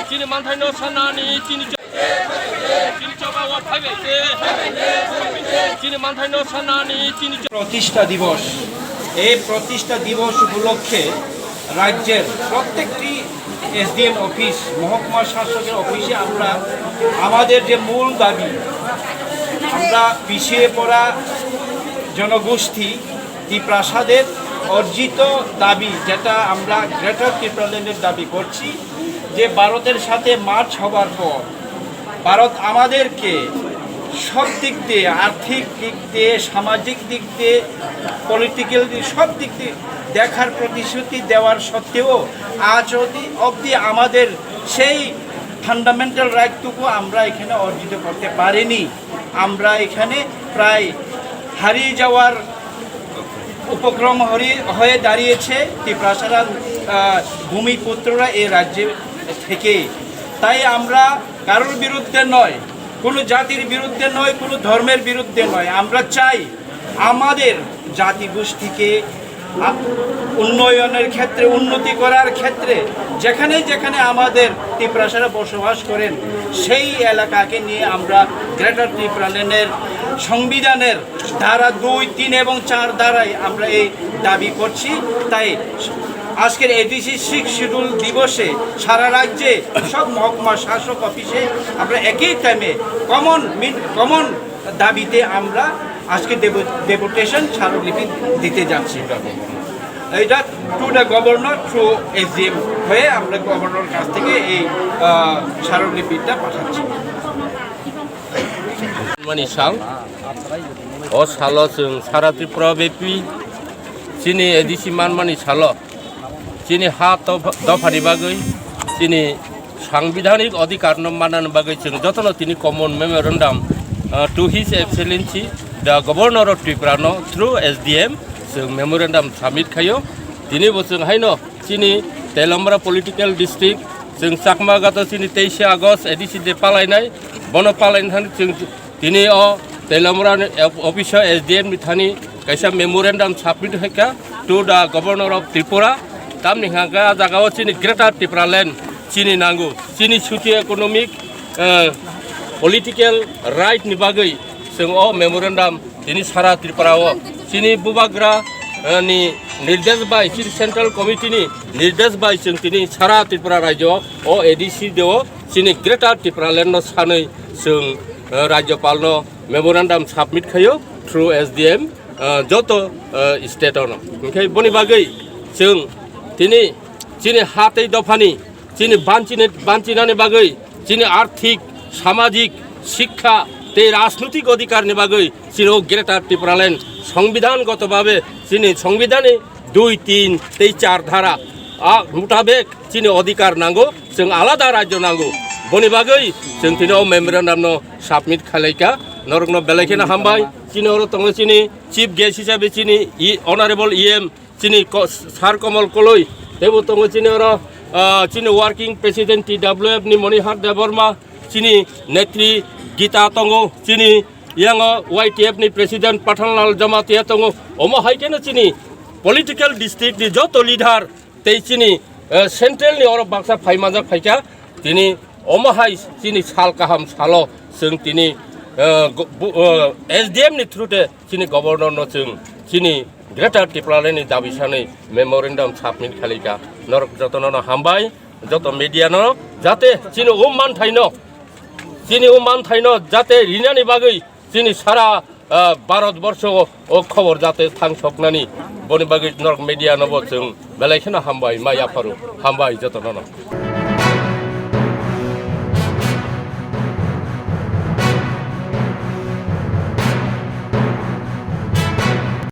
চিনি মানথাইনো সানানি চিনি চাওয়া ফাইবে চিনি মানথাইনো সানানি চিনি প্রতিষ্ঠা দিবস। এই প্রতিষ্ঠা দিবস উপলক্ষে রাজ্যের প্রত্যেকটি এসডিএম অফিস, মহকুমা শাসকের অফিসে আমরা আমাদের যে মূল দাবি, আমরা পিছিয়ে পড়া জনগোষ্ঠী ত্রিপ্রাসাদের অর্জিত দাবি, যেটা আমরা গ্রেটার ত্রিপুরাল্যান্ডের দাবি করছি, যে ভারতের সাথে মার্চ হবার পর ভারত আমাদেরকে সব দিক দিয়ে, আর্থিক দিক দিয়ে, সামাজিক দিক দিয়ে, পলিটিক্যাল দিক, সব দিক দিয়ে দেখার প্রতিশ্রুতি দেওয়ার সত্ত্বেও আজ অবধি আমাদের সেই ফান্ডামেন্টাল রাইটটুকু আমরা এখানে অর্জিত করতে পারিনি। আমরা এখানে প্রায় হারিয়ে যাওয়ার উপক্রম হয়ে দাঁড়িয়েছে ত্রিপ্রাসাদ ভূমিপুত্ররা এই রাজ্যে থেকে। তাই আমরা কারোর বিরুদ্ধে নয়, কোনো জাতির বিরুদ্ধে নয়, কোনো ধর্মের বিরুদ্ধে নয়। আমরা চাই আমাদের জাতিগোষ্ঠীকে উন্নয়নের ক্ষেত্রে, উন্নতি করার ক্ষেত্রে যেখানে যেখানে আমাদের ত্রিপ্রাসারা বসবাস করেন সেই এলাকাকে নিয়ে আমরা গ্রেটার ত্রিপুরাল্যান্ডের সংবিধানের ধারা 2, 3 এবং 4 ধারায় আমরা এই দাবি করছি। তাই আজকের এডিসি 6 শিডিউল দিবসে সারা রাজ্যে সব মহকুমা শাসক অফিসে আমরা একই টাইমে কমন দাবিতে আমরা আজকে ডেপুটেশন স্মারকলিপি দিতে যাচ্ছি। এটা to the governor through SDM হয়ে আমরা গভর্নর কাছ থেকে এই স্মারকলিপিটা পাঠাচ্ছি। ও সালো जों सारा त्रिपुरा बेपि चिनि एडिसि मानमानि सालो चिनि हा दफानि बागै चिनि सांविधानिक अधिकार मानन बागै जों जतन तिनि common memorandum to his excellency the governor of Tripura through SDM जों मेमोरेन्डाम साबमिट खायो दिनै बोसों हायनो चिनि तेलम्बरा पलिटिकल डिस्ट्रिक्ट जों चाकमा गात चिनि 23 आगस्ट एडिसि डे पालायनाय बनो पालायनो थांनि जों दिनै अ तेलम्बरा ऑफिस एसडीएम थानी कैसा मेमोरेन्डाम साबमिट होका to the governor of Tripura तामनि हागा जागाव चिनि ग्रेटार त्रिपुरालैंड चिनि नांगौ चिनि सोसियो इकोनॉमिक पलिटिकल राइट नि बागै जों अ मेमोरेन्डाम दिनै सारा त्रिपुराव चिनि बुबाग्रा नि निर्देश बाय चिनि सेंट्रल कमिटी नि निर्देश बाय जों दिनै सारा त्रिपुरा राज्योआव अ एडिसि देव चिनि ग्रेटार त्रिपुरालैंड सानै जों राज्यपाल मेमोरेन्डाम साबमिट खायो थ्रु एसडीएम जत स्टेट ओंखाय बनि बागै जों दिनै चिनि हातै दफानि चिनि बांचिनानि बागै चिनि आर्थिक सामाजिक शिक्षा ते राजनैतिक अधिकारनि बागै चिनि ग्रेटार त्रिपुरालैंड संविधानगत भावे चिनि संविधाननि 2, 3, 4 धारा मुताबिक चिनि अधिकार नांगौ जों आलादा राज्य नांगौ बनि बागै जों दिनै मेमोरेन्डाम साबमिट खालायका नरकनो बेलायखेना हामबाय चिनि अर तंग चिनि चीफ गेस्ट हिसाबै चिनि अनारेबल इएम चिनि सार कमल कलई देबो तंग चिनि अर चिनि वर्किंग प्रेसिडेंट टीडब्ल्यूएफ नि मणिहार देवर्मा चिनि नेत्री गीता तंग चिनि यांग वाईटीएफ नि प्रेसिडेंट पठानलाल जमातिया तंग अम हाइकेनो चिनि पलिटिकल डिस्ट्रिक्ट नि जत लीडर तै चिनि सेंट्रल नि अर बाक्सा फाइमाजा फाइका दिनै अमहाय चिनि साल गाहाम सालो जों दिनै एसडीएम नि थ्रुते चिनि गवर्नर जों चिनि ग्रेटार त्रिपुरालैंड दाबि सानै मेमोरेन्डाम साबमिट खालायका नरक जतन हामबाय जत मीडिया जाते चिनि मान थाइनो जाते रिनानि बागै चिनि सारा भारतवर्ष खबर जाते थांसकनानि बनि बागै नरक मीडिया नबो जों बेलायखेना हामबाय माइ आफारु हामबाय जतन